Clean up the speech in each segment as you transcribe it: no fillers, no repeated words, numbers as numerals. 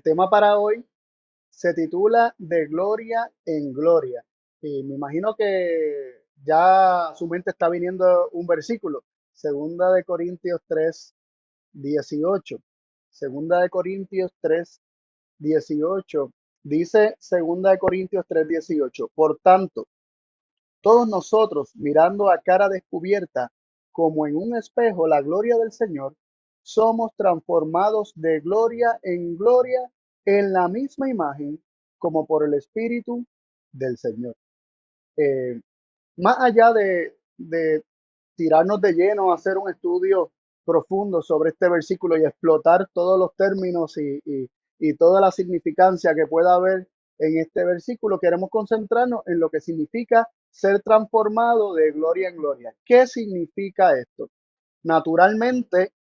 tema para hoy se titula De gloria en gloria. Y me imagino que ya a su mente está viniendo un versículo, Segunda de Corintios 3:18. Segunda de Corintios 3:18. Dice Segunda de Corintios 3:18. Por tanto, todos nosotros, mirando a cara descubierta, como en un espejo, la gloria del Señor, somos transformados de gloria en gloria en la misma imagen, como por el Espíritu del Señor. Eh, Más allá de tirarnos de lleno a hacer un estudio profundo sobre este versículo y explotar todos los términos y toda la significancia que pueda haber en este versículo, queremos concentrarnos en lo que significa ser transformado de gloria en gloria. ¿Qué significa esto? Naturalmente,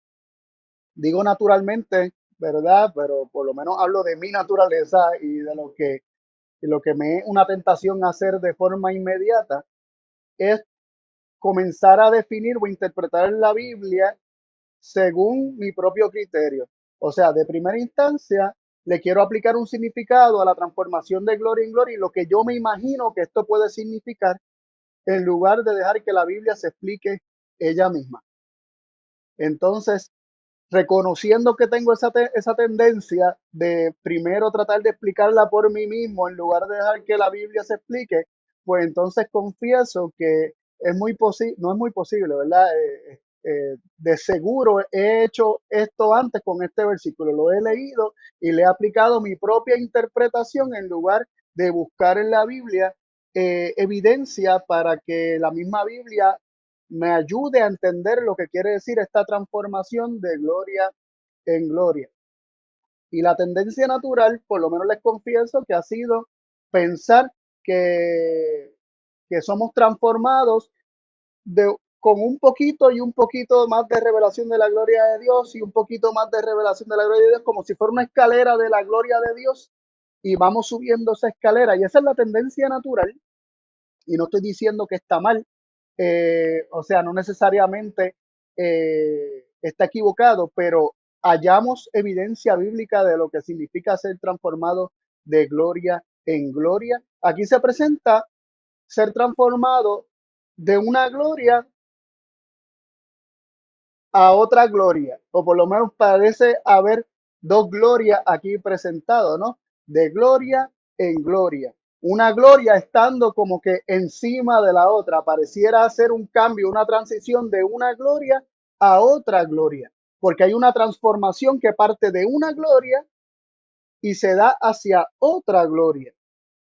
digo naturalmente, ¿verdad? Pero por lo menos hablo de mi naturaleza y de lo que me es una tentación hacer de forma inmediata, es comenzar a definir o interpretar la Biblia según mi propio criterio. O sea, de primera instancia, le quiero aplicar un significado a la transformación de gloria en gloria y lo que yo me imagino que esto puede significar, en lugar de dejar que la Biblia se explique ella misma. Entonces, reconociendo que tengo esa tendencia de primero tratar de explicarla por mí mismo en lugar de dejar que la Biblia se explique, pues entonces confieso que no es muy posible, ¿verdad? De seguro he hecho esto antes con este versículo, lo he leído y le he aplicado mi propia interpretación en lugar de buscar en la Biblia evidencia para que la misma Biblia me ayude a entender lo que quiere decir esta transformación de gloria en gloria. Y la tendencia natural, por lo menos les confieso, que ha sido pensar que, que somos transformados con un poquito y un poquito más de revelación de la gloria de Dios y un poquito más de revelación de la gloria de Dios, como si fuera una escalera de la gloria de Dios y vamos subiendo esa escalera. Y esa es la tendencia natural y no estoy diciendo que está mal, o sea, no necesariamente está equivocado, pero hallamos evidencia bíblica de lo que significa ser transformado de gloria en gloria. Aquí se presenta ser transformado de una gloria a otra gloria, o por lo menos parece haber dos glorias aquí presentadas, ¿no? De gloria en gloria. Una gloria estando como que encima de la otra, pareciera hacer un cambio, una transición de una gloria a otra gloria, porque hay una transformación que parte de una gloria y se da hacia otra gloria.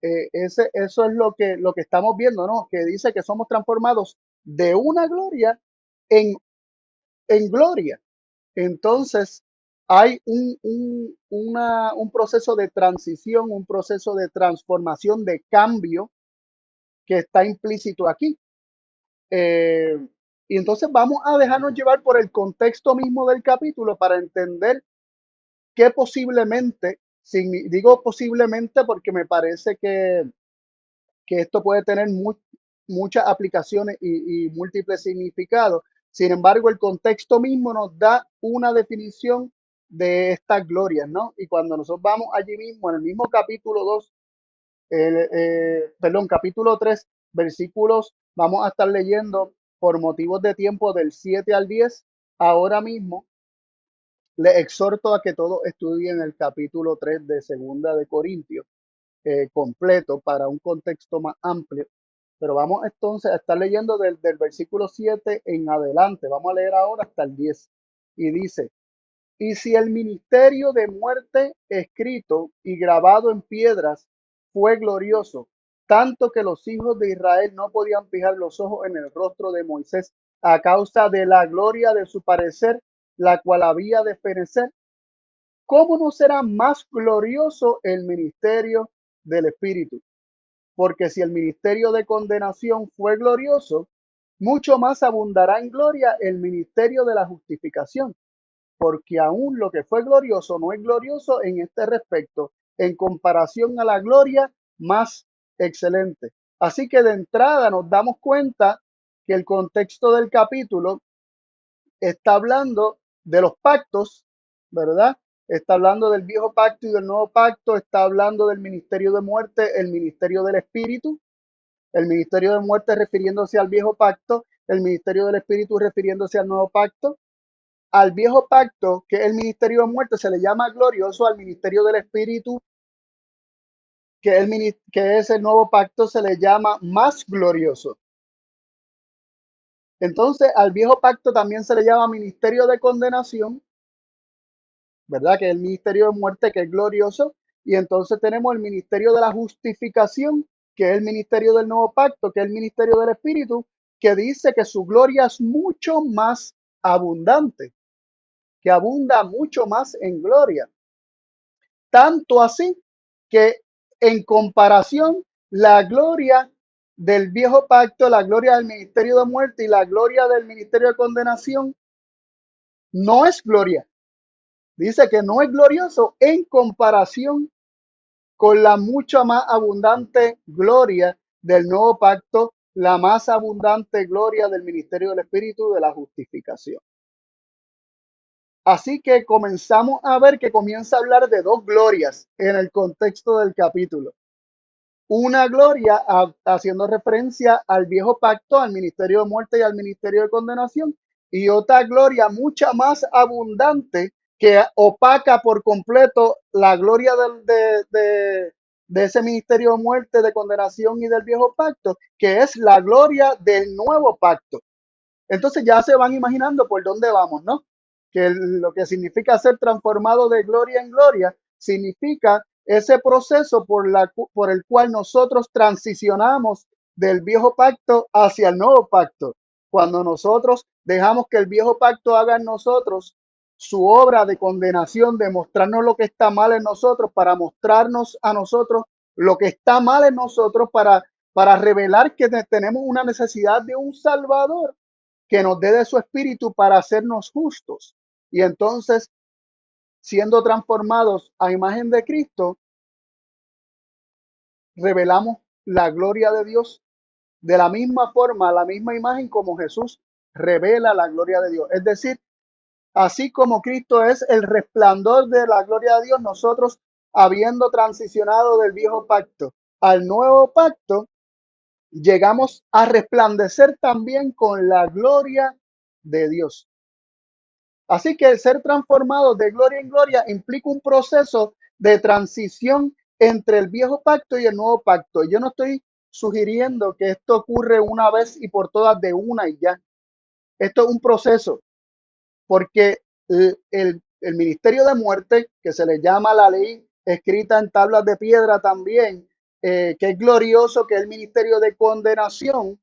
Eso es lo que estamos viendo, ¿no? Que dice que somos transformados de una gloria en, en gloria. Entonces, hay un proceso de transición, un proceso de transformación, de cambio que está implícito aquí. Eh, y entonces vamos a dejarnos llevar por el contexto mismo del capítulo para entender que posiblemente, digo posiblemente porque me parece que esto puede tener muchas aplicaciones y múltiples significados. Sin embargo, el contexto mismo nos da una definición de estas glorias, ¿no? Y cuando nosotros vamos allí mismo, en el mismo capítulo 2, perdón, capítulo 3, versículos, vamos a estar leyendo por motivos de tiempo del 7 al 10. Ahora mismo les exhorto a que todos estudien el capítulo 3 de Segunda de Corintios completo para un contexto más amplio. Pero vamos entonces a estar leyendo del versículo 7 en adelante. Vamos a leer ahora hasta el 10. Y dice, y si el ministerio de muerte escrito y grabado en piedras fue glorioso, tanto que los hijos de Israel no podían fijar los ojos en el rostro de Moisés a causa de la gloria de su parecer, la cual había de fenecer, ¿cómo no será más glorioso el ministerio del Espíritu? Porque si el ministerio de condenación fue glorioso, mucho más abundará en gloria el ministerio de la justificación, porque aún lo que fue glorioso no es glorioso en este respecto, en comparación a la gloria más excelente. Así que de entrada nos damos cuenta que el contexto del capítulo está hablando de los pactos, ¿verdad? Está hablando del viejo pacto y del nuevo pacto, está hablando del ministerio de muerte, el ministerio del espíritu, el ministerio de muerte refiriéndose al viejo pacto, el ministerio del espíritu refiriéndose al nuevo pacto. Al viejo pacto, que es el ministerio de muerte, se le llama glorioso; al ministerio del espíritu, que es el nuevo pacto, se le llama más glorioso. Entonces, al viejo pacto también se le llama ministerio de condenación, ¿verdad? Que es el ministerio de muerte, que es glorioso. Y entonces tenemos el ministerio de la justificación, que es el ministerio del nuevo pacto, que es el ministerio del espíritu, que dice que su gloria es mucho más abundante, que abunda mucho más en gloria. Tanto así que en comparación, la gloria del viejo pacto, la gloria del ministerio de muerte y la gloria del ministerio de condenación no es gloria. Dice que no es glorioso en comparación con la mucho más abundante gloria del nuevo pacto, la más abundante gloria del ministerio del Espíritu de la justificación. Así que comenzamos a ver que comienza a hablar de dos glorias en el contexto del capítulo. Una gloria haciendo referencia al viejo pacto, al ministerio de muerte y al ministerio de condenación, y otra gloria mucha más abundante que opaca por completo la gloria de ese ministerio de muerte, de condenación y del viejo pacto, que es la gloria del nuevo pacto. Entonces ya se van imaginando por dónde vamos, ¿no? Que lo que significa ser transformado de gloria en gloria significa ese proceso por el cual nosotros transicionamos del viejo pacto hacia el nuevo pacto. Cuando nosotros dejamos que el viejo pacto haga en nosotros su obra de condenación, de mostrarnos lo que está mal en nosotros, para mostrarnos a nosotros lo que está mal en nosotros, para revelar que tenemos una necesidad de un Salvador que nos dé de su espíritu para hacernos justos. Y entonces, siendo transformados a imagen de Cristo, revelamos la gloria de Dios de la misma forma, la misma imagen como Jesús revela la gloria de Dios. Es decir, así como Cristo es el resplandor de la gloria de Dios, nosotros, habiendo transicionado del viejo pacto al nuevo pacto, llegamos a resplandecer también con la gloria de Dios. Así que el ser transformado de gloria en gloria implica un proceso de transición entre el viejo pacto y el nuevo pacto. Yo no estoy sugiriendo que esto ocurre una vez y por todas de una y ya. Esto es un proceso, porque el ministerio de muerte, que se le llama la ley escrita en tablas de piedra también, que es glorioso, que es el ministerio de condenación,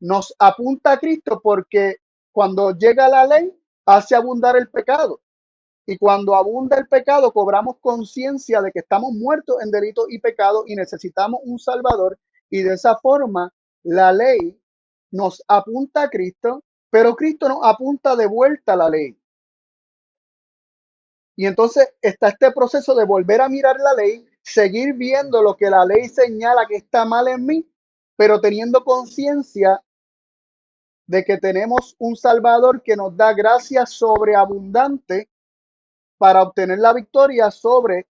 nos apunta a Cristo, porque cuando llega la ley hace abundar el pecado. Y cuando abunda el pecado, cobramos conciencia de que estamos muertos en delitos y pecados y necesitamos un Salvador. Y de esa forma, la ley nos apunta a Cristo, pero Cristo nos apunta de vuelta a la ley. Y entonces está este proceso de volver a mirar la ley, seguir viendo lo que la ley señala que está mal en mí, pero teniendo conciencia de que tenemos un Salvador que nos da gracia sobreabundante para obtener la victoria sobre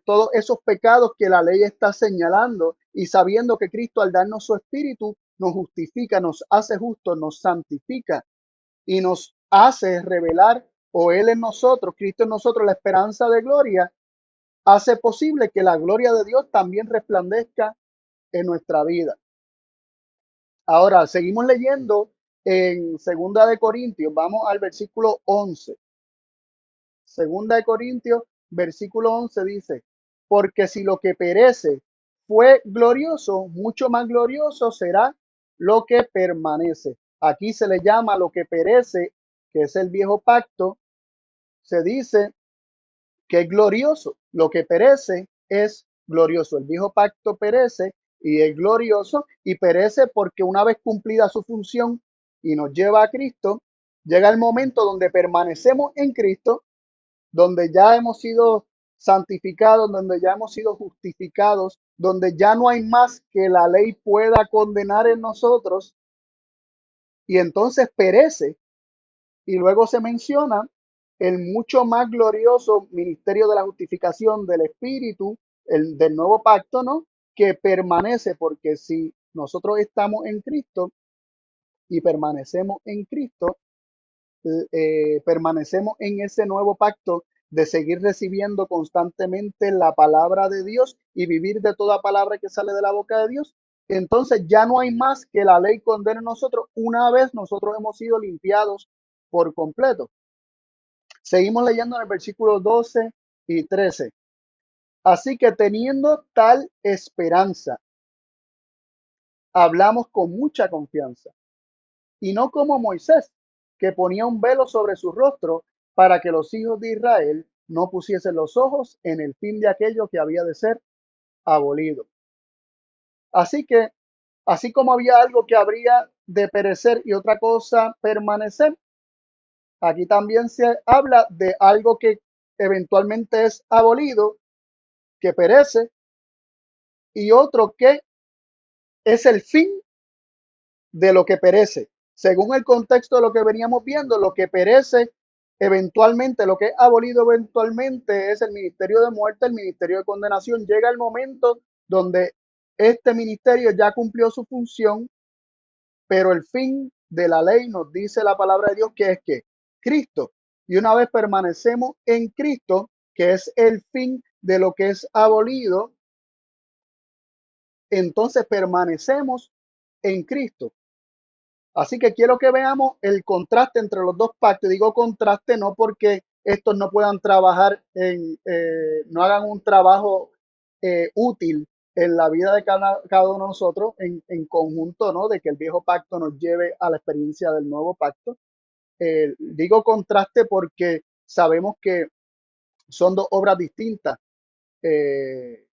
todos esos pecados que la ley está señalando, y sabiendo que Cristo, al darnos su espíritu, nos justifica, nos hace justos, nos santifica y nos hace revelar, o Él en nosotros, Cristo en nosotros, la esperanza de gloria, hace posible que la gloria de Dios también resplandezca en nuestra vida. Ahora, seguimos leyendo en Segunda de Corintios, vamos al versículo 11. Segunda de Corintios, versículo 11 dice: porque si lo que perece fue glorioso, mucho más glorioso será lo que permanece. Aquí se le llama lo que perece, que es el viejo pacto. Se dice que es glorioso. Lo que perece es glorioso. El viejo pacto perece y es glorioso, y perece porque una vez cumplida su función y nos lleva a Cristo, llega el momento donde permanecemos en Cristo, donde ya hemos sido santificados, donde ya hemos sido justificados, donde ya no hay más que la ley pueda condenar en nosotros, y entonces perece. Y luego se menciona el mucho más glorioso ministerio de la justificación del Espíritu, el del nuevo pacto, ¿no? Que permanece, porque si nosotros estamos en Cristo y permanecemos en Cristo, permanecemos en ese nuevo pacto de seguir recibiendo constantemente la palabra de Dios y vivir de toda palabra que sale de la boca de Dios, entonces ya no hay más que la ley condene a nosotros una vez nosotros hemos sido limpiados por completo. Seguimos leyendo en el versículo 12 y 13. Así que teniendo tal esperanza, hablamos con mucha confianza, y no como Moisés, que ponía un velo sobre su rostro para que los hijos de Israel no pusiesen los ojos en el fin de aquello que había de ser abolido. Así que, así como había algo que habría de perecer y otra cosa permanecer, aquí también se habla de algo que eventualmente es abolido, que perece, y otro que es el fin de lo que perece. Según el contexto de lo que veníamos viendo, lo que perece eventualmente, lo que es abolido eventualmente es el ministerio de muerte, el ministerio de condenación. Llega el momento donde este ministerio ya cumplió su función, pero el fin de la ley nos dice la palabra de Dios que es que Cristo. Y una vez permanecemos en Cristo, que es el fin de lo que es abolido, entonces permanecemos en Cristo. Así que quiero que veamos el contraste entre los dos pactos. Digo contraste no porque estos no puedan trabajar no hagan un trabajo útil en la vida de cada uno de nosotros en conjunto, ¿no? De que el viejo pacto nos lleve a la experiencia del nuevo pacto. Digo contraste porque sabemos que son dos obras distintas. eh,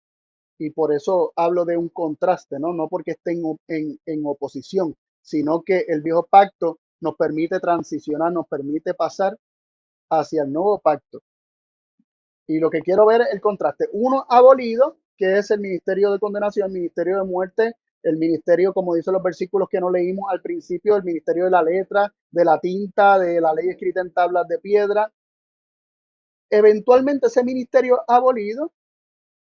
y por eso hablo de un contraste, ¿no? No porque estén en oposición, sino que el viejo pacto nos permite transicionar, nos permite pasar hacia el nuevo pacto. Y lo que quiero ver es el contraste. Uno abolido, que es el ministerio de condenación, el ministerio de muerte, el ministerio, como dicen los versículos que no leímos al principio, el ministerio de la letra, de la tinta, de la ley escrita en tablas de piedra. Eventualmente ese ministerio abolido,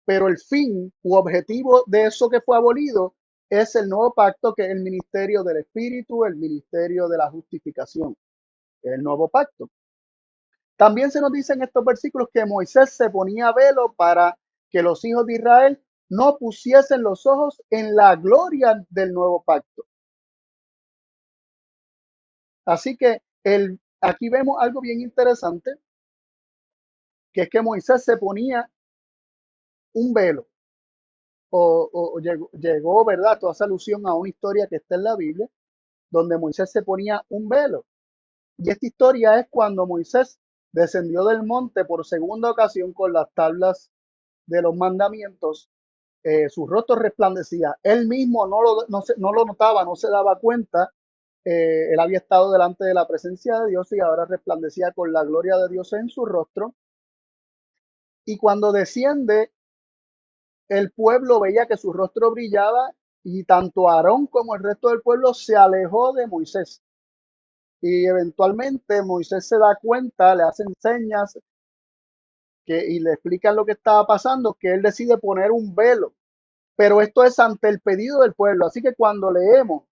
pero el fin u objetivo de eso que fue abolido es el nuevo pacto, que es el ministerio del Espíritu, el ministerio de la justificación, el nuevo pacto. También se nos dice en estos versículos que Moisés se ponía velo para que los hijos de Israel no pusiesen los ojos en la gloria del nuevo pacto. Así que aquí vemos algo bien interesante, que es que Moisés se ponía un velo, o llegó, ¿verdad? Toda esa alusión a una historia que está en la Biblia, donde Moisés se ponía un velo. Y esta historia es cuando Moisés descendió del monte por segunda ocasión con las tablas de los mandamientos. Su rostro resplandecía. Él mismo no lo notaba, no se daba cuenta. Él había estado delante de la presencia de Dios y ahora resplandecía con la gloria de Dios en su rostro. Y cuando desciende, el pueblo veía que su rostro brillaba y tanto Aarón como el resto del pueblo se alejó de Moisés. Y eventualmente Moisés se da cuenta, le hacen señas y le explican lo que estaba pasando, que él decide poner un velo. Pero esto es ante el pedido del pueblo. Así que cuando leemos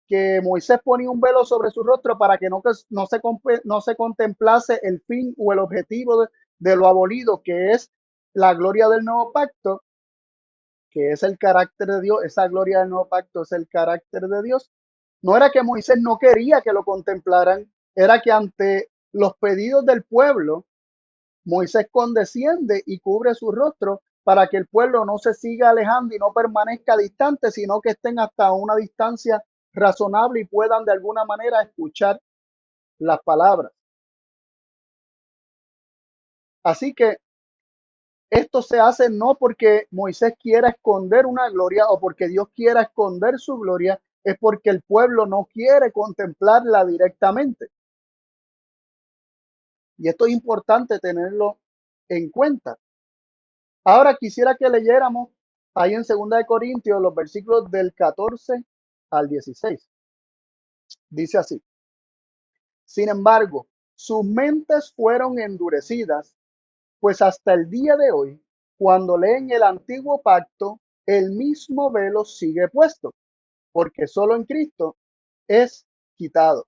que Moisés ponía un velo sobre su rostro para que no se contemplase el fin o el objetivo de lo abolido, que es la gloria del nuevo pacto, que es el carácter de Dios, esa gloria del nuevo pacto es el carácter de Dios. No era que Moisés no quería que lo contemplaran, era que ante los pedidos del pueblo, Moisés condesciende y cubre su rostro para que el pueblo no se siga alejando y no permanezca distante, sino que estén hasta una distancia razonable y puedan de alguna manera escuchar las palabras. Así que esto se hace no porque Moisés quiera esconder una gloria o porque Dios quiera esconder su gloria, es porque el pueblo no quiere contemplarla directamente. Y esto es importante tenerlo en cuenta. Ahora quisiera que leyéramos ahí en 2 Corintios los versículos del 14 al 16. Dice así: sin embargo, sus mentes fueron endurecidas, pues hasta el día de hoy, cuando leen el antiguo pacto, el mismo velo sigue puesto, porque solo en Cristo es quitado.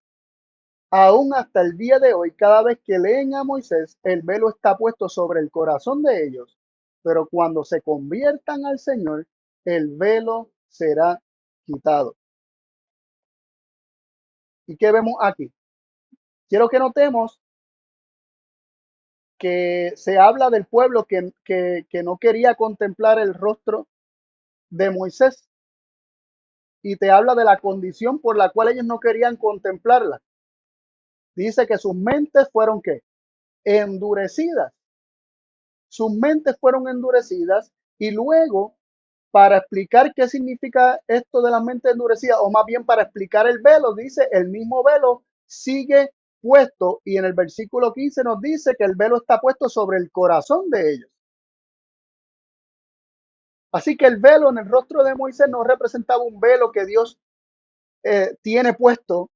Aún hasta el día de hoy, cada vez que leen a Moisés, el velo está puesto sobre el corazón de ellos, pero cuando se conviertan al Señor, el velo será quitado. ¿Y qué vemos aquí? Quiero que notemos que se habla del pueblo que no quería contemplar el rostro de Moisés y te habla de la condición por la cual ellos no querían contemplarla. Dice que sus mentes fueron ¿qué? Endurecidas. Sus mentes fueron endurecidas y luego, para explicar qué significa esto de las mentes endurecidas, o más bien para explicar el velo, dice el mismo velo sigue puesto, y en el versículo 15 nos dice que el velo está puesto sobre el corazón de ellos. Así que el velo en el rostro de Moisés no representaba un velo que Dios tiene puesto,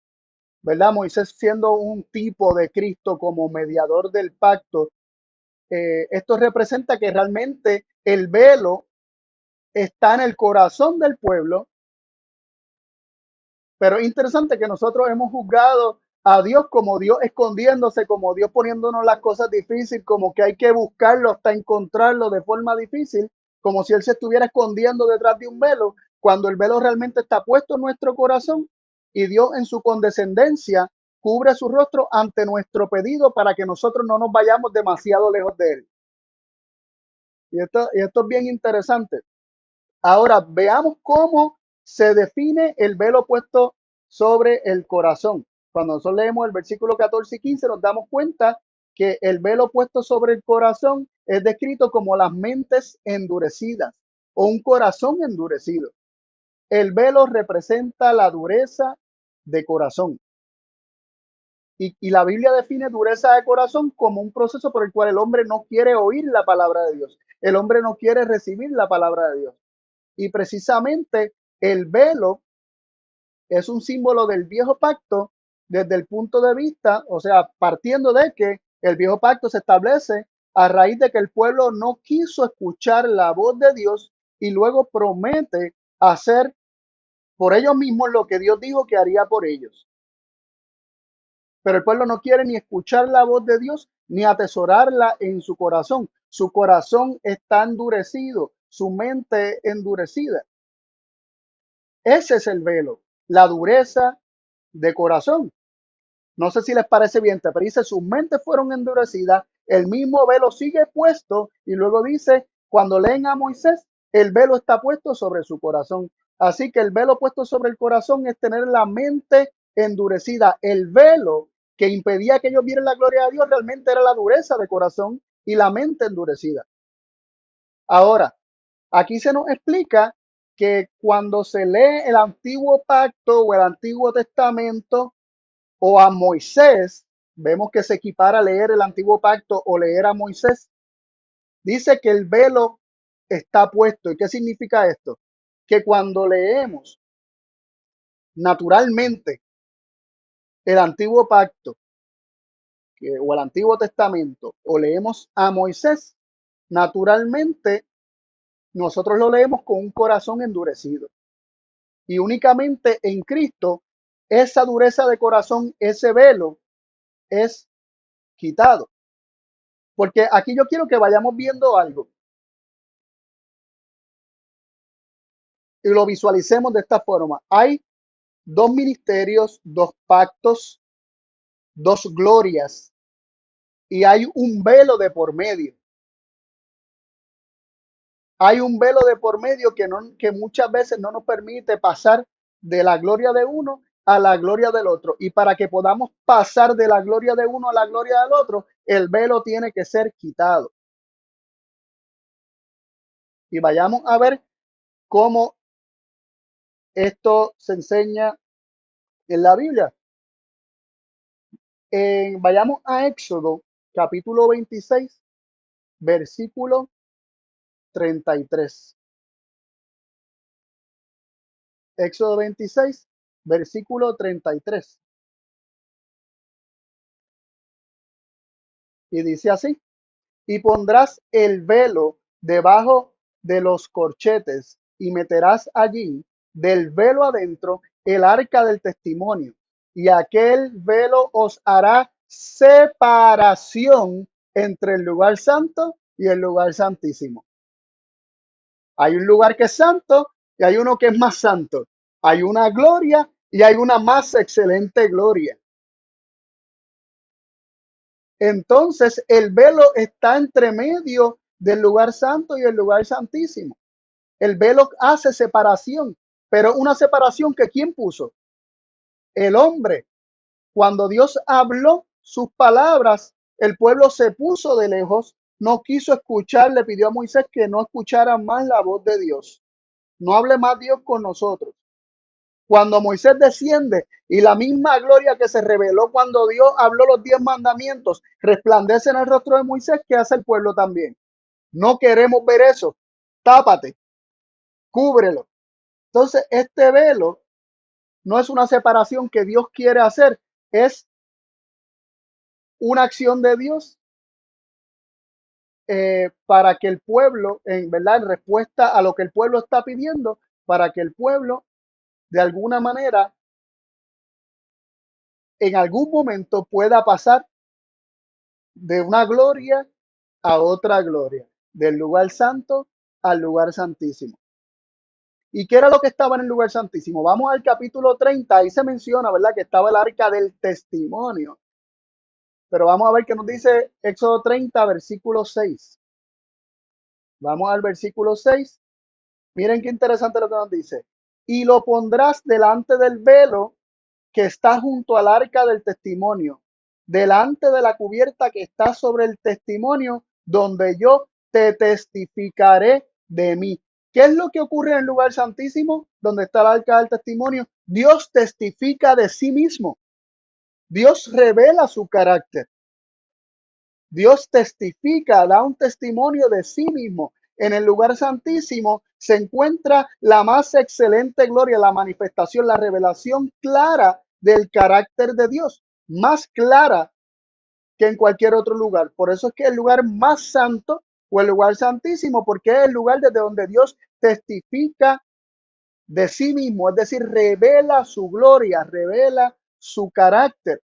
¿verdad? Moisés siendo un tipo de Cristo como mediador del pacto. Esto representa que realmente el velo está en el corazón del pueblo. Pero es interesante que nosotros hemos juzgado a Dios como Dios escondiéndose, como Dios poniéndonos las cosas difíciles, como que hay que buscarlo hasta encontrarlo de forma difícil, como si Él se estuviera escondiendo detrás de un velo, cuando el velo realmente está puesto en nuestro corazón y Dios en su condescendencia cubre su rostro ante nuestro pedido para que nosotros no nos vayamos demasiado lejos de Él. Y esto es bien interesante. Ahora veamos cómo se define el velo puesto sobre el corazón. Cuando nosotros leemos el versículo 14 y 15 nos damos cuenta que el velo puesto sobre el corazón es descrito como las mentes endurecidas o un corazón endurecido. El velo representa la dureza de corazón. Y la Biblia define dureza de corazón como un proceso por el cual el hombre no quiere oír la palabra de Dios. El hombre no quiere recibir la palabra de Dios. Y precisamente el velo es un símbolo del viejo pacto desde el punto de vista, o sea, partiendo de que el viejo pacto se establece a raíz de que el pueblo no quiso escuchar la voz de Dios y luego promete hacer por ellos mismos lo que Dios dijo que haría por ellos. Pero el pueblo no quiere ni escuchar la voz de Dios ni atesorarla en su corazón. Su corazón está endurecido, su mente endurecida. Ese es el velo, la dureza de corazón. No sé si les parece bien, pero dice, sus mentes fueron endurecidas, el mismo velo sigue puesto y luego dice, cuando leen a Moisés, el velo está puesto sobre su corazón. Así que el velo puesto sobre el corazón es tener la mente endurecida. El velo que impedía que ellos vieran la gloria de Dios realmente era la dureza de corazón y la mente endurecida. Ahora, aquí se nos explica que cuando se lee el antiguo pacto o el antiguo testamento o a Moisés, vemos que se equipara a leer el antiguo pacto o leer a Moisés, dice que el velo está puesto. ¿Y qué significa esto? Que cuando leemos naturalmente el antiguo pacto o el antiguo testamento o leemos a Moisés, naturalmente nosotros lo leemos con un corazón endurecido. Y únicamente en Cristo, esa dureza de corazón, ese velo es quitado. Porque aquí yo quiero que vayamos viendo algo y lo visualicemos de esta forma. Hay dos ministerios, dos pactos, dos glorias y hay un velo de por medio. Hay un velo de por medio que muchas veces no nos permite pasar de la gloria de uno a la gloria del otro. Y para que podamos pasar de la gloria de uno a la gloria del otro, el velo tiene que ser quitado. Y vayamos a ver cómo esto se enseña en la Biblia. Vayamos a Éxodo, capítulo 26, versículo 33. Éxodo 26, versículo 33. Y dice así: y pondrás el velo debajo de los corchetes y meterás allí del velo adentro el arca del testimonio. Y aquel velo os hará separación entre el lugar santo y el lugar santísimo. Hay un lugar que es santo y hay uno que es más santo. Hay una gloria y hay una más excelente gloria. Entonces el velo está entre medio del lugar santo y el lugar santísimo. El velo hace separación, pero una separación que ¿quién puso? El hombre. Cuando Dios habló sus palabras, el pueblo se puso de lejos, no quiso escuchar, le pidió a Moisés que no escuchara más la voz de Dios. No hable más Dios con nosotros. Cuando Moisés desciende y la misma gloria que se reveló cuando Dios habló los 10 mandamientos resplandece en el rostro de Moisés, ¿qué hace el pueblo también? No queremos ver eso. Tápate, cúbrelo. Entonces, este velo no es una separación que Dios quiere hacer, es una acción de Dios para que el pueblo, en verdad, en respuesta a lo que el pueblo está pidiendo, para que el pueblo, de alguna manera, en algún momento pueda pasar de una gloria a otra gloria, del lugar santo al lugar santísimo. ¿Y qué era lo que estaba en el lugar santísimo? Vamos al capítulo 30, ahí se menciona, ¿verdad?, que estaba el arca del testimonio. Pero vamos a ver qué nos dice Éxodo 30, versículo 6. Vamos al versículo 6. Miren qué interesante lo que nos dice. Y lo pondrás delante del velo que está junto al arca del testimonio, delante de la cubierta que está sobre el testimonio, donde yo te testificaré de mí. ¿Qué es lo que ocurre en el lugar santísimo, donde está el arca del testimonio? Dios testifica de sí mismo. Dios revela su carácter. Dios testifica, da un testimonio de sí mismo. En el lugar santísimo se encuentra la más excelente gloria, la manifestación, la revelación clara del carácter de Dios, más clara que en cualquier otro lugar. Por eso es que el lugar más santo o el lugar santísimo, porque es el lugar desde donde Dios testifica de sí mismo, es decir, revela su gloria, revela su carácter.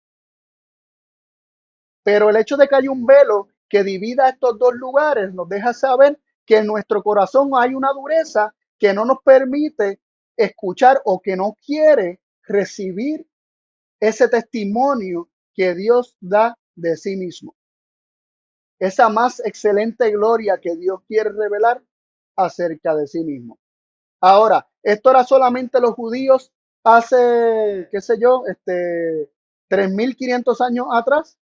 Pero el hecho de que haya un velo que divida estos dos lugares nos deja saber que en nuestro corazón hay una dureza que no nos permite escuchar o que no quiere recibir ese testimonio que Dios da de sí mismo. Esa más excelente gloria que Dios quiere revelar acerca de sí mismo. Ahora, esto era solamente los judíos hace, qué sé yo, 3500 años atrás.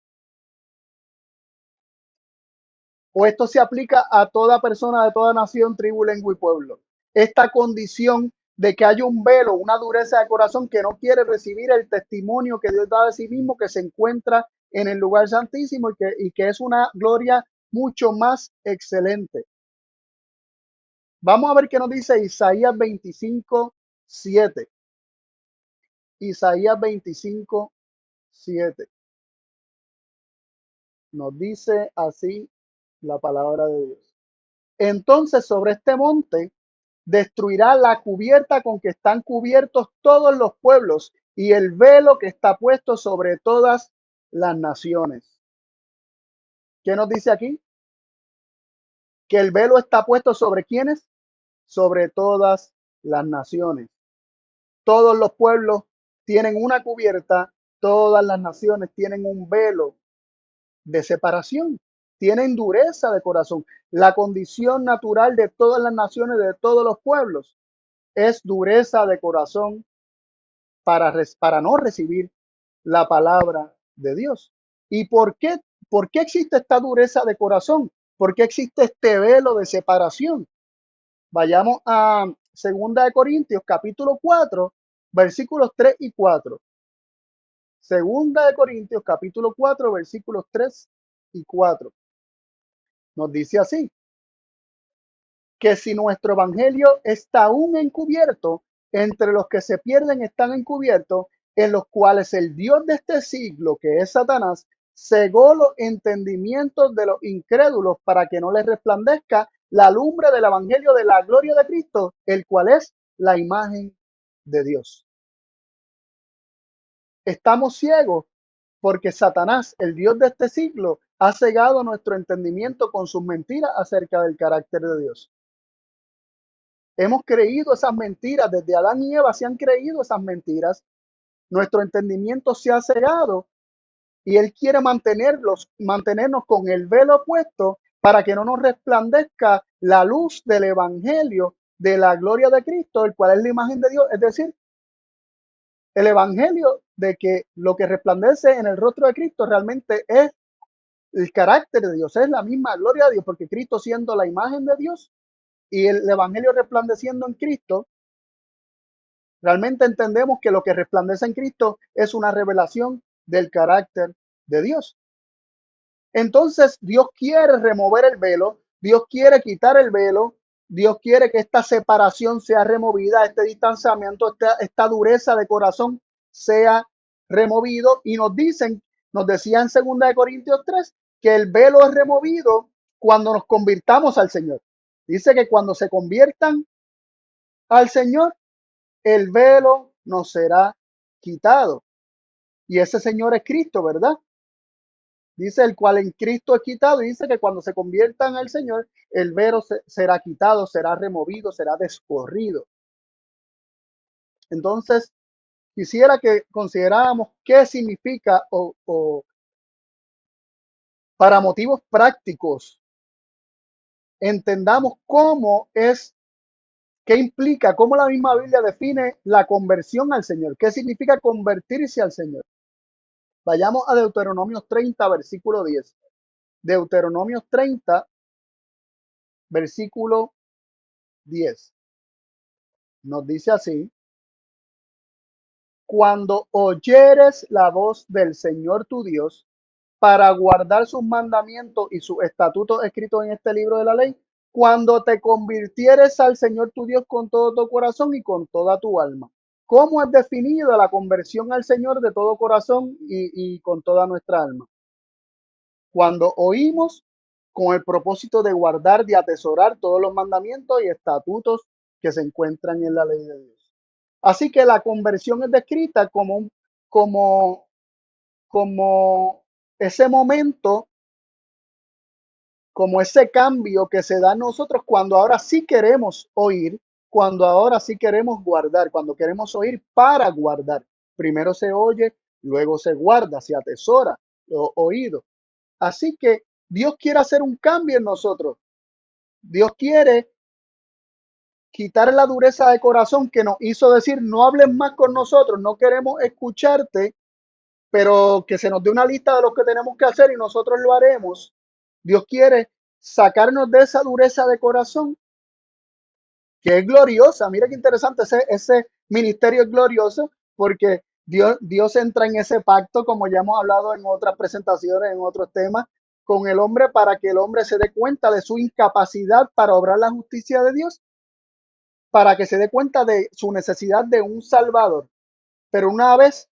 ¿O esto se aplica a toda persona de toda nación, tribu, lengua y pueblo? Esta condición de que hay un velo, una dureza de corazón que no quiere recibir el testimonio que Dios da de sí mismo, que se encuentra en el lugar santísimo y que es una gloria mucho más excelente. Vamos a ver qué nos dice Isaías 25, 7. Isaías 25, 7. Nos dice así la palabra de Dios. Entonces sobre este monte destruirá la cubierta con que están cubiertos todos los pueblos y el velo que está puesto sobre todas las naciones. ¿Qué nos dice aquí? Que el velo está puesto sobre ¿quiénes? Sobre todas las naciones. Todos los pueblos tienen una cubierta, todas las naciones tienen un velo de separación, tienen dureza de corazón. La condición natural de todas las naciones, de todos los pueblos, es dureza de corazón para no recibir la palabra de Dios. ¿Y por qué existe esta dureza de corazón? ¿Por qué existe este velo de separación? Vayamos a 2 Corintios capítulo 4, versículos 3 y 4. 2 Corintios capítulo 4, versículos 3 y 4. Nos dice así: que si nuestro evangelio está aún encubierto, entre los que se pierden están encubiertos, en los cuales el Dios de este siglo, que es Satanás, cegó los entendimientos de los incrédulos para que no les resplandezca la lumbre del evangelio de la gloria de Cristo, el cual es la imagen de Dios. Estamos ciegos porque Satanás, el Dios de este siglo, ha cegado nuestro entendimiento con sus mentiras acerca del carácter de Dios. Hemos creído esas mentiras, desde Adán y Eva se han creído esas mentiras. Nuestro entendimiento se ha cegado y Él quiere mantenernos con el velo puesto para que no nos resplandezca la luz del Evangelio de la gloria de Cristo, el cual es la imagen de Dios. Es decir, el Evangelio de que lo que resplandece en el rostro de Cristo realmente es el carácter de Dios, es la misma gloria de Dios, porque Cristo siendo la imagen de Dios y el Evangelio resplandeciendo en Cristo, realmente entendemos que lo que resplandece en Cristo es una revelación del carácter de Dios. Entonces Dios quiere remover el velo, Dios quiere quitar el velo, Dios quiere que esta separación sea removida, este distanciamiento, esta dureza de corazón sea removido. Y nos decía en 2 Corintios 3 que el velo es removido cuando nos convirtamos al Señor. Dice que cuando se conviertan al Señor, el velo nos será quitado. Y ese Señor es Cristo, ¿verdad? Dice el cual en Cristo es quitado, y dice que cuando se conviertan al Señor, el velo será quitado, será removido, será descorrido. Entonces, quisiera que consideráramos qué significa o para motivos prácticos, entendamos cómo es, qué implica, cómo la misma Biblia define la conversión al Señor, qué significa convertirse al Señor. Vayamos a Deuteronomio 30, versículo 10. Deuteronomio 30, versículo 10. Nos dice así: cuando oyeres la voz del Señor tu Dios para guardar sus mandamientos y sus estatutos escritos en este libro de la ley, cuando te convirtieres al Señor tu Dios con todo tu corazón y con toda tu alma. ¿Cómo es definida la conversión al Señor de todo corazón y con toda nuestra alma? Cuando oímos con el propósito de guardar, de atesorar todos los mandamientos y estatutos que se encuentran en la ley de Dios. Así que la conversión es descrita como, como ese momento, como ese cambio que se da en nosotros cuando ahora sí queremos oír, cuando ahora sí queremos guardar, cuando queremos oír para guardar. Primero se oye, luego se guarda, se atesora lo oído. Así que Dios quiere hacer un cambio en nosotros. Dios quiere quitar la dureza de corazón que nos hizo decir, no hables más con nosotros, no queremos escucharte, pero que se nos dé una lista de lo que tenemos que hacer y nosotros lo haremos. Dios quiere sacarnos de esa dureza de corazón que es gloriosa. Mira qué interesante, ese ministerio es glorioso porque Dios entra en ese pacto, como ya hemos hablado en otras presentaciones, en otros temas, con el hombre para que el hombre se dé cuenta de su incapacidad para obrar la justicia de Dios, para que se dé cuenta de su necesidad de un Salvador. Pero una vez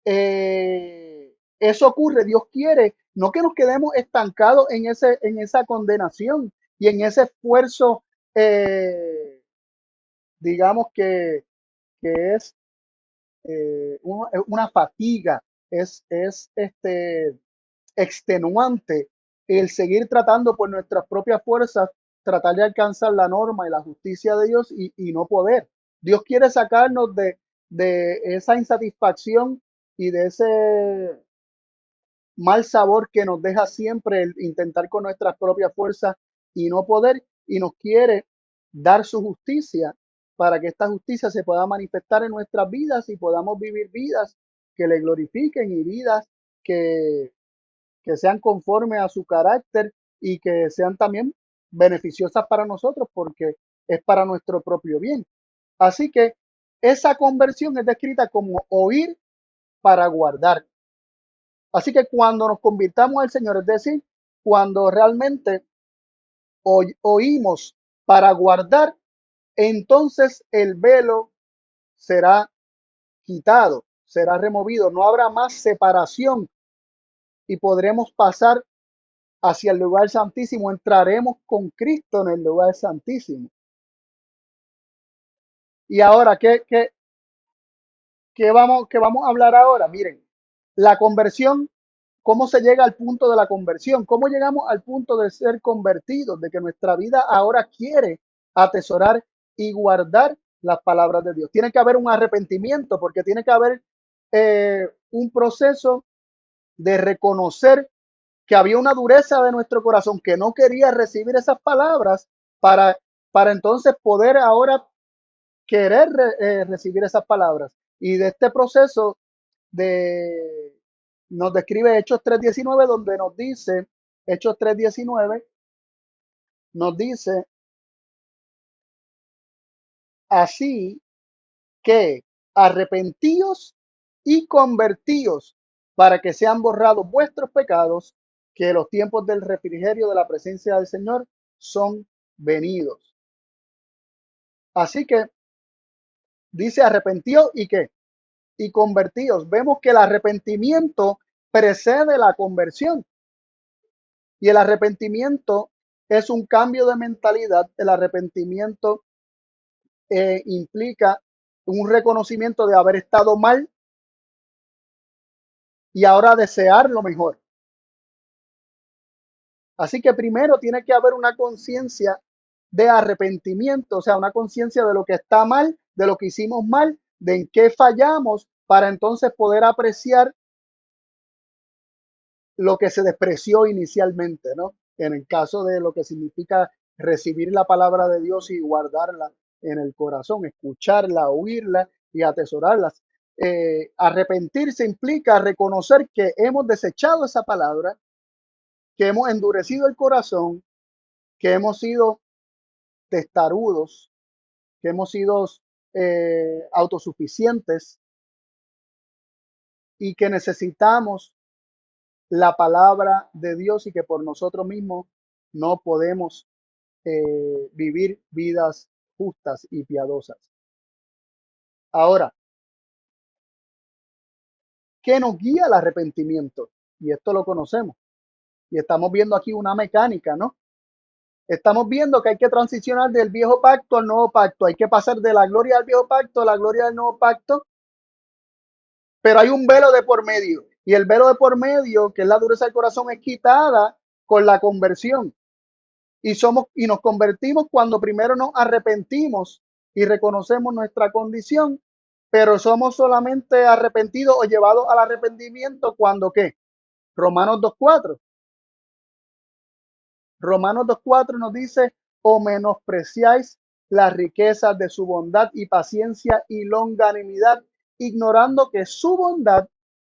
eso ocurre, Dios quiere no que nos quedemos estancados en esa condenación y en ese esfuerzo, digamos que es una fatiga, es extenuante el seguir tratando por nuestras propias fuerzas, tratar de alcanzar la norma y la justicia de Dios y no poder. Dios quiere sacarnos de esa insatisfacción y de ese mal sabor que nos deja siempre el intentar con nuestras propias fuerzas y no poder, y nos quiere dar su justicia para que esta justicia se pueda manifestar en nuestras vidas y podamos vivir vidas que le glorifiquen y vidas que, que sean conformes a su carácter y que sean también beneficiosas para nosotros porque es para nuestro propio bien. Así que esa conversión es descrita como oír para guardar. Así que cuando nos convirtamos al Señor, es decir, cuando realmente oímos para guardar, entonces el velo será quitado, será removido, no habrá más separación y podremos pasar hacia el lugar santísimo, entraremos con Cristo en el lugar santísimo. Y ahora, qué vamos a hablar ahora? Miren, la conversión, ¿cómo se llega al punto de la conversión? ¿Cómo llegamos al punto de ser convertidos, de que nuestra vida ahora quiere atesorar y guardar las palabras de Dios? Tiene que haber un arrepentimiento, porque tiene que haber un proceso de reconocer que había una dureza de nuestro corazón que no quería recibir esas palabras para, para entonces poder ahora querer recibir esas palabras. Y de este proceso de, nos describe Hechos 3:19, donde nos dice, Hechos 3:19, nos dice, así que arrepentíos y convertíos para que sean borrados vuestros pecados, que los tiempos del refrigerio de la presencia del Señor son venidos. Así que dice arrepentíos y qué, y convertíos. Vemos que el arrepentimiento precede la conversión, y el arrepentimiento es un cambio de mentalidad. El arrepentimiento implica un reconocimiento de haber estado mal y ahora desear lo mejor. Así que primero tiene que haber una conciencia de arrepentimiento, o sea, una conciencia de lo que está mal, de lo que hicimos mal, de en qué fallamos, para entonces poder apreciar lo que se despreció inicialmente, ¿no? En el caso de lo que significa recibir la palabra de Dios y guardarla en el corazón, escucharla, oírla y atesorarla. Arrepentirse implica reconocer que hemos desechado esa palabra, que hemos endurecido el corazón, que hemos sido testarudos, que hemos sido autosuficientes y que necesitamos la palabra de Dios y que por nosotros mismos no podemos vivir vidas justas y piadosas. Ahora, ¿qué nos guía al arrepentimiento? Y esto lo conocemos. Y estamos viendo aquí una mecánica, ¿no? Estamos viendo que hay que transicionar del viejo pacto al nuevo pacto. Hay que pasar de la gloria del viejo pacto a la gloria del nuevo pacto, pero hay un velo de por medio. Y el velo de por medio, que es la dureza del corazón, es quitada con la conversión. Y nos convertimos cuando primero nos arrepentimos y reconocemos nuestra condición, pero somos solamente arrepentidos o llevados al arrepentimiento cuando ¿qué? Romanos 2:4. Romanos 2:4 nos dice, o menospreciáis las riquezas de su bondad y paciencia y longanimidad, ignorando que su bondad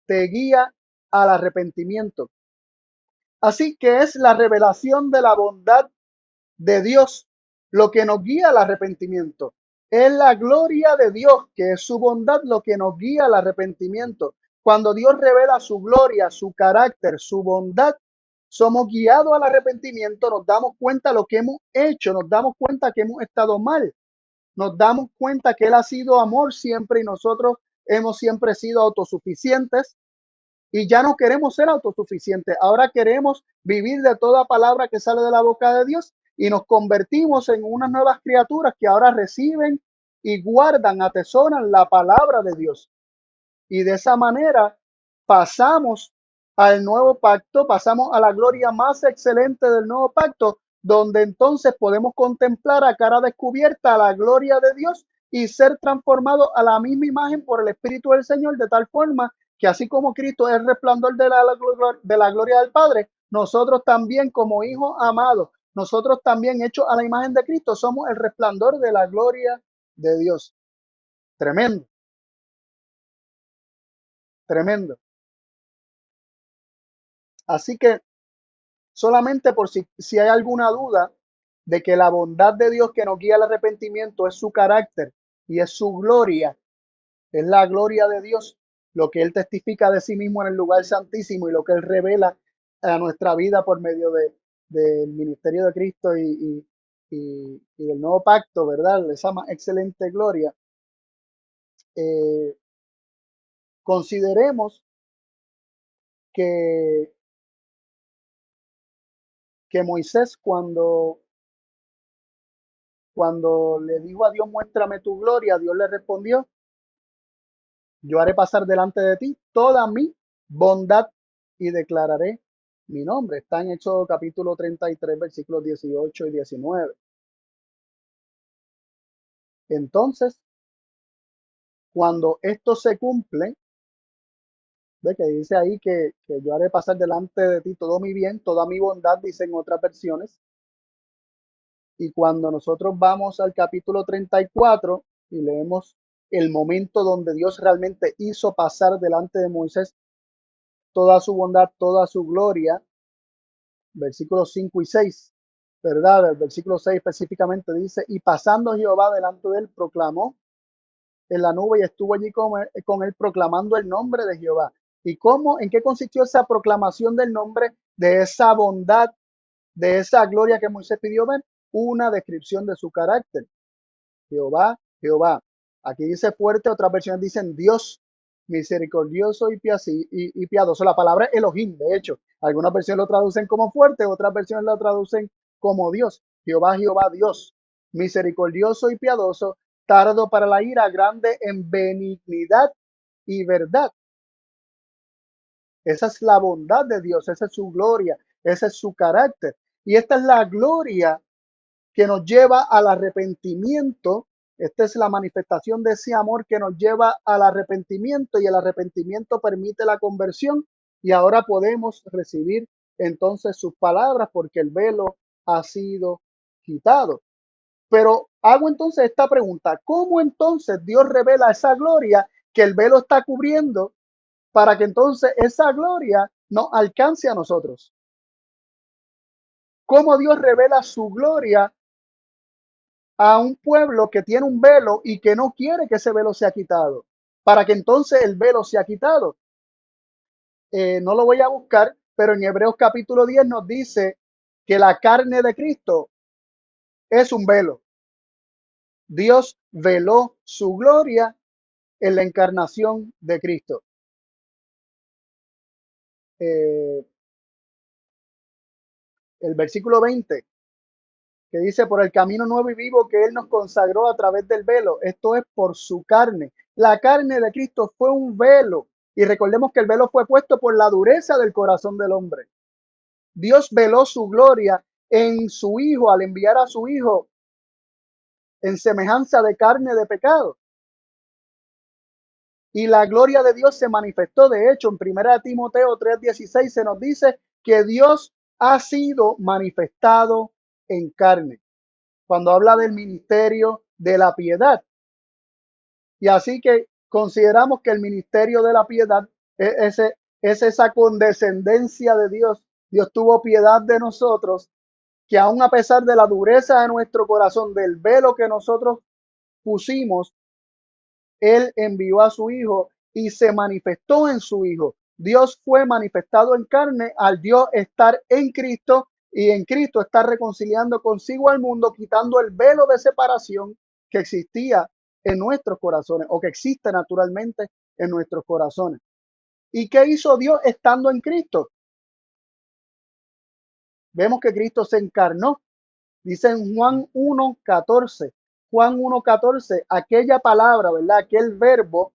te guía al arrepentimiento. Así que es la revelación de la bondad de Dios lo que nos guía al arrepentimiento. Es la gloria de Dios, que es su bondad, lo que nos guía al arrepentimiento. Cuando Dios revela su gloria, su carácter, su bondad, somos guiados al arrepentimiento, nos damos cuenta de lo que hemos hecho, nos damos cuenta que hemos estado mal, nos damos cuenta que Él ha sido amor siempre y nosotros hemos siempre sido autosuficientes y ya no queremos ser autosuficientes. Ahora queremos vivir de toda palabra que sale de la boca de Dios y nos convertimos en unas nuevas criaturas que ahora reciben y guardan, atesoran la palabra de Dios. Y de esa manera pasamos al nuevo pacto, pasamos a la gloria más excelente del nuevo pacto, donde entonces podemos contemplar a cara descubierta la gloria de Dios y ser transformados a la misma imagen por el Espíritu del Señor, de tal forma que así como Cristo es el resplandor de la gloria del Padre, nosotros también como hijos amados, nosotros también hechos a la imagen de Cristo, somos el resplandor de la gloria de Dios. Tremendo, tremendo. Así que solamente por si hay alguna duda de que la bondad de Dios que nos guía al arrepentimiento es su carácter y es su gloria, es la gloria de Dios, lo que Él testifica de sí mismo en el lugar santísimo y lo que Él revela a nuestra vida por medio del ministerio de Cristo y del nuevo pacto, ¿verdad? Esa más excelente gloria. Eh, consideremos que que Moisés cuando le dijo a Dios, muéstrame tu gloria, Dios le respondió, yo haré pasar delante de ti toda mi bondad y declararé mi nombre. Está en Éxodo capítulo 33, versículos 18 y 19. Entonces, cuando esto se cumple, ve que dice ahí que yo haré pasar delante de ti todo mi bien, toda mi bondad, dice en otras versiones. Y cuando nosotros vamos al capítulo 34 y leemos el momento donde Dios realmente hizo pasar delante de Moisés toda su bondad, toda su gloria, versículos 5 y 6, ¿verdad? El versículo 6 específicamente dice, y pasando Jehová delante de él, proclamó en la nube y estuvo allí con él proclamando el nombre de Jehová. ¿Y cómo, en qué consistió esa proclamación del nombre, de esa bondad, de esa gloria que Moisés pidió ver? Una descripción de su carácter. Jehová, Jehová. Aquí dice fuerte, otras versiones dicen Dios misericordioso y piadoso. La palabra Elohim, de hecho, algunas versiones lo traducen como fuerte, otras versiones lo traducen como Dios. Jehová, Jehová, Dios, misericordioso y piadoso, tardo para la ira, grande en benignidad y verdad. Esa es la bondad de Dios, esa es su gloria, ese es su carácter. Y esta es la gloria que nos lleva al arrepentimiento. Esta es la manifestación de ese amor que nos lleva al arrepentimiento, y el arrepentimiento permite la conversión, y ahora podemos recibir entonces sus palabras porque el velo ha sido quitado. Pero hago entonces esta pregunta: ¿cómo entonces Dios revela esa gloria que el velo está cubriendo para que entonces esa gloria nos alcance a nosotros? ¿Cómo Dios revela su gloria a un pueblo que tiene un velo y que no quiere que ese velo sea quitado, para que entonces el velo sea quitado? No lo voy a buscar, pero en Hebreos capítulo 10 nos dice que la carne de Cristo es un velo. Dios veló su gloria en la encarnación de Cristo. Eh, el versículo 20 que dice, por el camino nuevo y vivo que Él nos consagró a través del velo. Esto es por su carne. La carne de Cristo fue un velo. Y recordemos que el velo fue puesto por la dureza del corazón del hombre. Dios veló su gloria en su Hijo al enviar a su Hijo en semejanza de carne de pecado. Y la gloria de Dios se manifestó. De hecho, en 1 Timoteo 3:16 se nos dice que Dios ha sido manifestado en carne, cuando habla del ministerio de la piedad. Y así que consideramos que el ministerio de la piedad es esa condescendencia de Dios. Dios tuvo piedad de nosotros, que aun a pesar de la dureza de nuestro corazón, del velo que nosotros pusimos, Él envió a su Hijo y se manifestó en su Hijo. Dios fue manifestado en carne al Dios estar en Cristo, y en Cristo estar reconciliando consigo al mundo, quitando el velo de separación que existía en nuestros corazones, o que existe naturalmente en nuestros corazones. ¿Y qué hizo Dios estando en Cristo? Vemos que Cristo se encarnó. Dice en Juan 1:14, Juan 1:14, aquella palabra, ¿verdad? Aquel verbo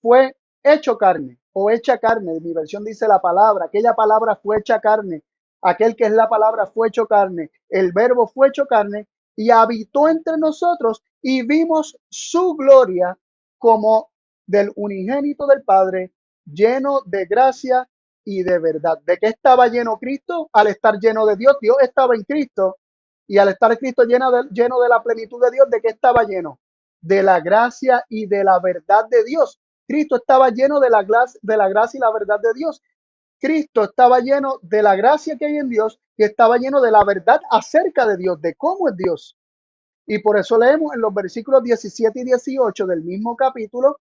fue hecho carne o hecha carne. Mi versión dice la palabra, aquella palabra fue hecha carne. Aquel que es la palabra fue hecho carne. El verbo fue hecho carne y habitó entre nosotros, y vimos su gloria como del unigénito del Padre, lleno de gracia y de verdad. ¿De qué estaba lleno Cristo? Al estar lleno de Dios. Dios estaba en Cristo, y al estar Cristo lleno de la plenitud de Dios, ¿de qué estaba lleno? De la gracia y de la verdad de Dios. Cristo estaba lleno de la gracia y la verdad de Dios. Cristo estaba lleno de la gracia que hay en Dios, y estaba lleno de la verdad acerca de Dios, de cómo es Dios. Y por eso leemos en los versículos 17 y 18 del mismo capítulo,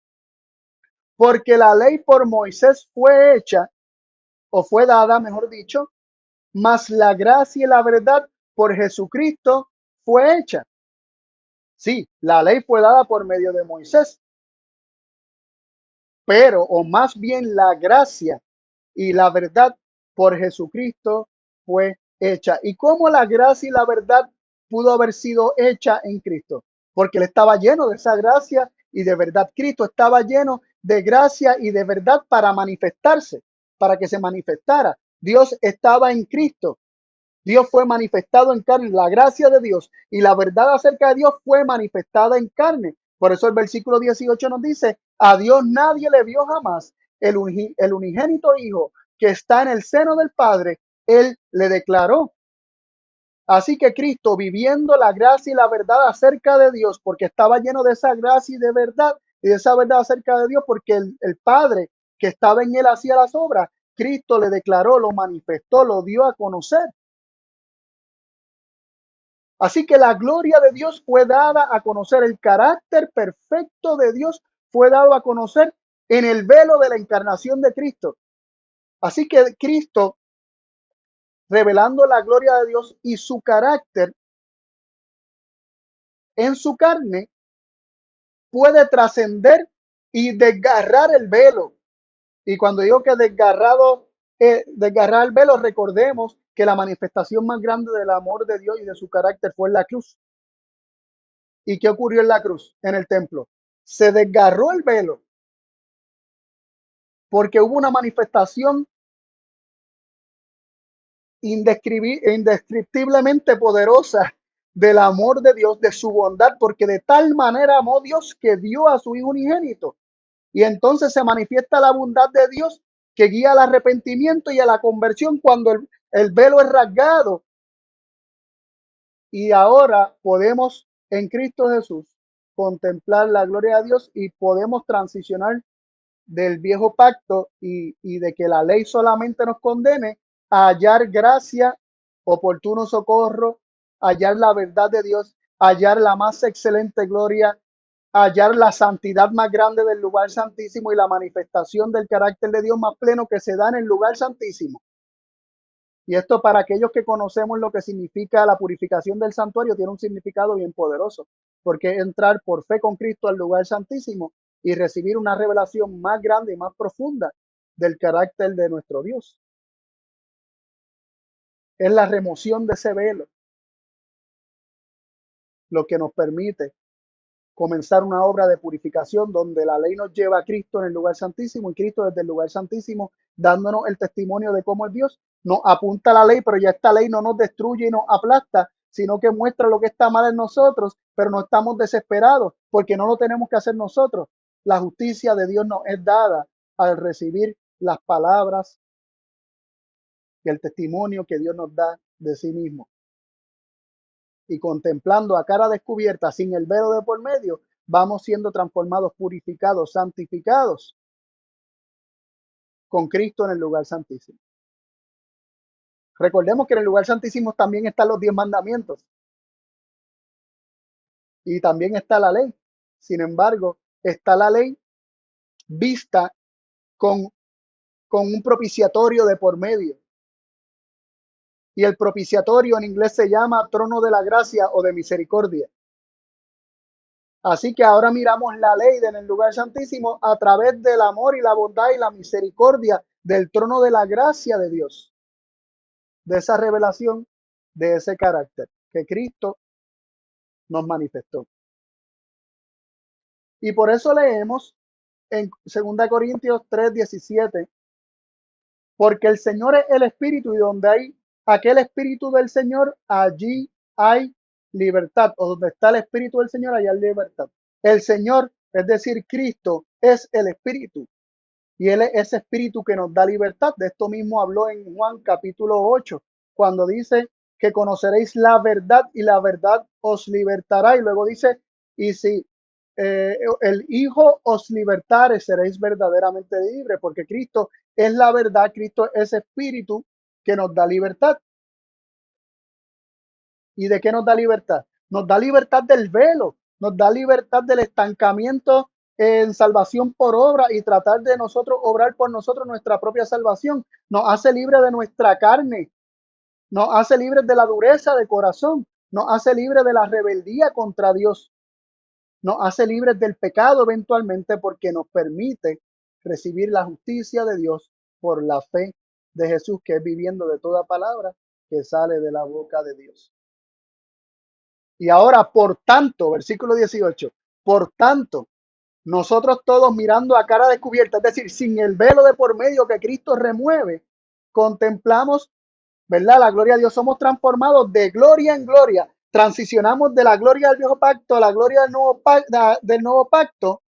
porque la ley por Moisés fue hecha, o fue dada, mejor dicho, mas la gracia y la verdad por Jesucristo fue hecha. Sí, la ley fue dada por medio de Moisés, pero, o más bien, la gracia y la verdad por Jesucristo fue hecha. ¿Y cómo la gracia y la verdad pudo haber sido hecha en Cristo? Porque él estaba lleno de esa gracia y de verdad. Cristo estaba lleno de gracia y de verdad para manifestarse, para que se manifestara. Dios estaba en Cristo. Dios fue manifestado en carne, la gracia de Dios y la verdad acerca de Dios fue manifestada en carne. Por eso el versículo 18 nos dice, a Dios nadie le vio jamás. El unigénito Hijo que está en el seno del Padre, Él le declaró. Así que Cristo, viviendo la gracia y la verdad acerca de Dios, porque estaba lleno de esa gracia y de verdad, y de esa verdad acerca de Dios, porque el Padre que estaba en él hacía las obras, Cristo le declaró, lo manifestó, lo dio a conocer. Así que la gloria de Dios fue dada a conocer, el carácter perfecto de Dios fue dado a conocer en el velo de la encarnación de Cristo. Así que Cristo, revelando la gloria de Dios y su carácter en su carne, puede trascender y desgarrar el velo. Y cuando digo que desgarrar el velo, recordemos que la manifestación más grande del amor de Dios y de su carácter fue en la cruz. ¿Y qué ocurrió en la cruz, en el templo? Se desgarró el velo porque hubo una manifestación indescriptiblemente poderosa del amor de Dios, de su bondad, porque de tal manera amó Dios que dio a su Hijo unigénito. Y entonces se manifiesta la bondad de Dios que guía al arrepentimiento y a la conversión cuando el velo es rasgado. Y ahora podemos en Cristo Jesús contemplar la gloria de Dios y podemos transicionar del viejo pacto y de que la ley solamente nos condene a hallar gracia, oportuno socorro, hallar la verdad de Dios, hallar la más excelente gloria, hallar la santidad más grande del lugar santísimo y la manifestación del carácter de Dios más pleno que se da en el lugar santísimo. Y esto para aquellos que conocemos lo que significa la purificación del santuario tiene un significado bien poderoso, porque entrar por fe con Cristo al lugar santísimo y recibir una revelación más grande y más profunda del carácter de nuestro Dios. Es la remoción de ese velo lo que nos permite comenzar una obra de purificación donde la ley nos lleva a Cristo en el lugar santísimo y Cristo desde el lugar santísimo dándonos el testimonio de cómo es Dios, nos apunta a la ley, pero ya esta ley no nos destruye y nos aplasta, sino que muestra lo que está mal en nosotros, pero no estamos desesperados porque no lo tenemos que hacer nosotros. La justicia de Dios nos es dada al recibir las palabras y el testimonio que Dios nos da de sí mismo. Y contemplando a cara descubierta, sin el velo de por medio, vamos siendo transformados, purificados, santificados con Cristo en el lugar santísimo. Recordemos que en el lugar santísimo también están los 10 mandamientos y también está la ley. Sin embargo, está la ley vista con, con un propiciatorio de por medio. Y el propiciatorio en inglés se llama trono de la gracia o de misericordia. Así que ahora miramos la ley en el lugar santísimo a través del amor y la bondad y la misericordia del trono de la gracia de Dios, de esa revelación, de ese carácter que Cristo nos manifestó. Y por eso leemos en 2 Corintios 3:17, porque el Señor es el Espíritu y donde hay aquel Espíritu del Señor, allí hay libertad, o donde está el Espíritu del Señor, allá hay libertad. El Señor, es decir, Cristo, es el Espíritu. Y Él es ese Espíritu que nos da libertad. De esto mismo habló en Juan capítulo 8, cuando dice que conoceréis la verdad y la verdad os libertará. Y luego dice, y si el Hijo os libertare, seréis verdaderamente libres, porque Cristo es la verdad, Cristo es Espíritu que nos da libertad. ¿Y de qué nos da libertad? Nos da libertad del velo, nos da libertad del estancamiento en salvación por obra y tratar de nosotros obrar por nosotros nuestra propia salvación. Nos hace libre de nuestra carne, nos hace libres de la dureza de corazón, nos hace libre de la rebeldía contra Dios, nos hace libres del pecado eventualmente porque nos permite recibir la justicia de Dios por la fe de Jesús, que es viviendo de toda palabra que sale de la boca de Dios. Y ahora, por tanto, versículo 18, por tanto, nosotros todos mirando a cara descubierta, es decir, sin el velo de por medio que Cristo remueve, contemplamos, ¿verdad? La gloria de Dios, somos transformados de gloria en gloria, transicionamos de la gloria del viejo pacto a la gloria del nuevo pacto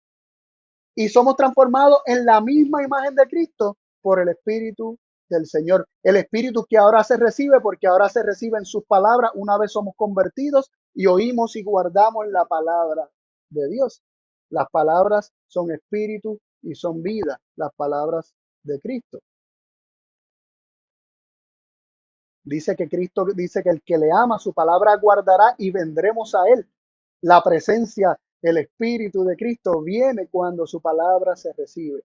y somos transformados en la misma imagen de Cristo por el Espíritu del Señor. El Espíritu que ahora se recibe, porque ahora se recibe en sus palabras una vez somos convertidos y oímos y guardamos la palabra de Dios. Las palabras son espíritu y son vida, las palabras de Cristo. Dice que Cristo dice que el que le ama su palabra guardará y vendremos a él. La presencia, el Espíritu de Cristo viene cuando su palabra se recibe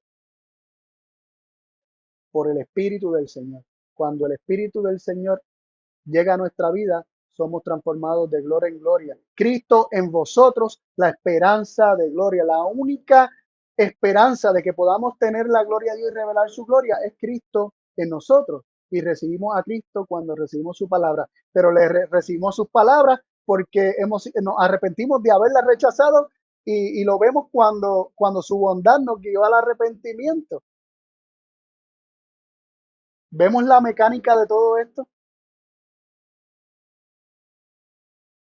por el Espíritu del Señor. Cuando el Espíritu del Señor llega a nuestra vida, somos transformados de gloria en gloria. Cristo en vosotros, la esperanza de gloria. La única esperanza de que podamos tener la gloria de Dios y revelar su gloria es Cristo en nosotros. Y recibimos a Cristo cuando recibimos su palabra. Pero recibimos sus palabras porque nos arrepentimos de haberla rechazado y lo vemos cuando su bondad nos guió al arrepentimiento. ¿Vemos la mecánica de todo esto?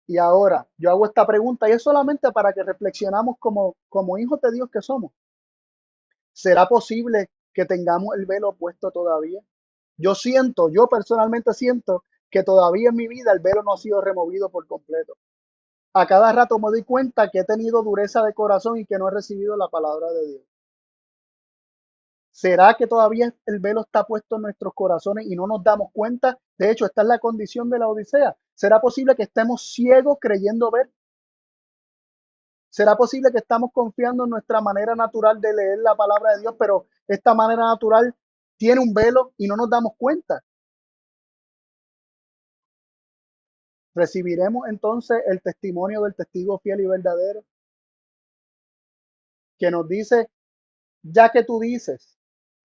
Y ahora yo hago esta pregunta y es solamente para que reflexionamos como hijos de Dios que somos. ¿Será posible que tengamos el velo puesto todavía? Yo personalmente siento que todavía en mi vida el velo no ha sido removido por completo. A cada rato me doy cuenta que he tenido dureza de corazón y que no he recibido la palabra de Dios. ¿Será que todavía el velo está puesto en nuestros corazones y no nos damos cuenta? De hecho, esta es la condición de la Odisea. ¿Será posible que estemos ciegos creyendo ver? ¿Será posible que estamos confiando en nuestra manera natural de leer la palabra de Dios, pero esta manera natural tiene un velo y no nos damos cuenta? ¿Recibiremos entonces el testimonio del testigo fiel y verdadero que nos dice, ya que tú dices,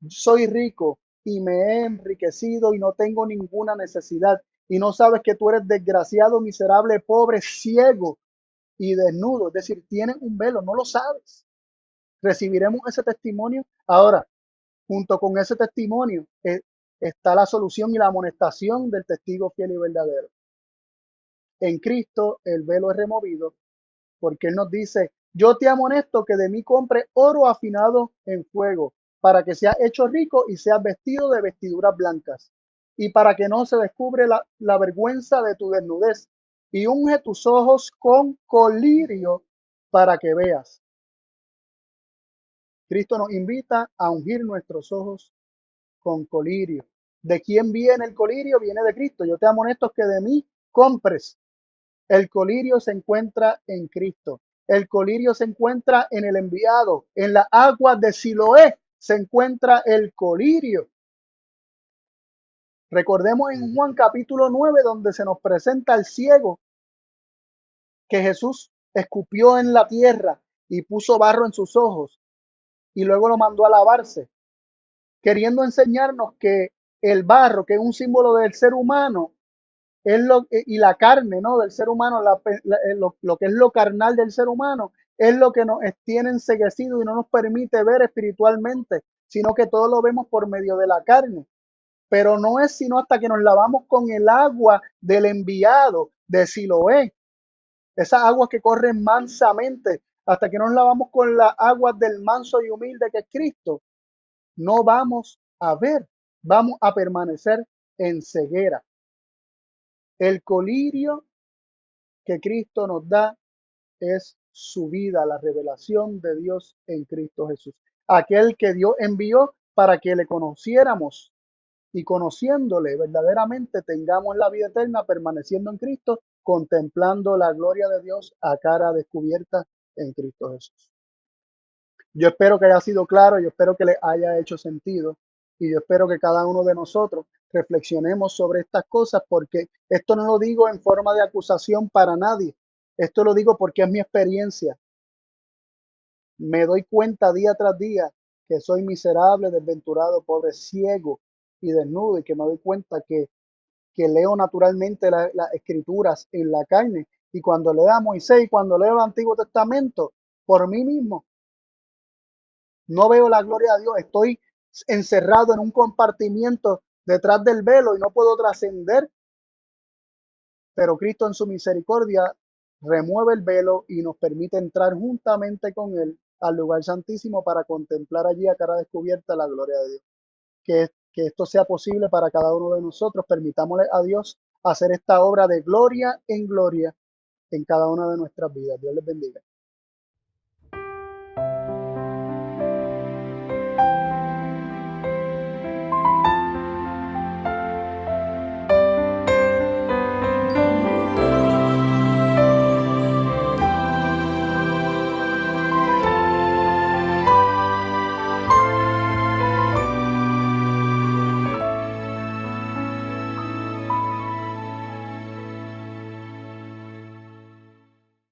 soy rico y me he enriquecido y no tengo ninguna necesidad, y no sabes que tú eres desgraciado, miserable, pobre, ciego y desnudo? Es decir, tienes un velo, no lo sabes. ¿Recibiremos ese testimonio? Ahora, junto con ese testimonio está la solución y la amonestación del testigo fiel y verdadero. En Cristo el velo es removido porque Él nos dice, yo te amonesto que de mí compre oro afinado en fuego, para que seas hecho rico y seas vestido de vestiduras blancas, y para que no se descubre la vergüenza de tu desnudez, y unge tus ojos con colirio para que veas. Cristo nos invita a ungir nuestros ojos con colirio. ¿De quién viene el colirio? Viene de Cristo. Yo te amonesto que de mí compres. El colirio se encuentra en Cristo. El colirio se encuentra en el enviado. En la agua de Siloé se encuentra el colirio. Recordemos en Juan capítulo 9, donde se nos presenta el ciego que Jesús escupió en la tierra y puso barro en sus ojos y luego lo mandó a lavarse, queriendo enseñarnos que el barro, que es un símbolo del ser humano, es y la carne, ¿no? Del ser humano, lo que es lo carnal del ser humano, es lo que nos tiene enceguecido y no nos permite ver espiritualmente, sino que todo lo vemos por medio de la carne. Pero no es sino hasta que nos lavamos con el agua del enviado de Siloé, esas aguas que corren mansamente, hasta que nos lavamos con las aguas del manso y humilde que es Cristo, no vamos a ver, vamos a permanecer en ceguera. El colirio que Cristo nos da es su vida, la revelación de Dios en Cristo Jesús. Aquel que Dios envió para que le conociéramos y conociéndole verdaderamente tengamos la vida eterna permaneciendo en Cristo, contemplando la gloria de Dios a cara descubierta en Cristo Jesús. Yo espero que haya sido claro, yo espero que le haya hecho sentido y yo espero que cada uno de nosotros reflexionemos sobre estas cosas porque esto no lo digo en forma de acusación para nadie, esto lo digo porque es mi experiencia. Me doy cuenta día tras día que soy miserable, desventurado, pobre, ciego y desnudo y que me doy cuenta que que leo naturalmente las escrituras en la carne. Y cuando leo a Moisés y cuando leo el Antiguo Testamento, por mí mismo, no veo la gloria de Dios. Estoy encerrado en un compartimiento detrás del velo y no puedo trascender, pero Cristo en su misericordia remueve el velo y nos permite entrar juntamente con Él al lugar santísimo para contemplar allí a cara descubierta la gloria de Dios. Que esto sea posible para cada uno de nosotros. Permitámosle a Dios hacer esta obra de gloria en cada una de nuestras vidas. Dios les bendiga.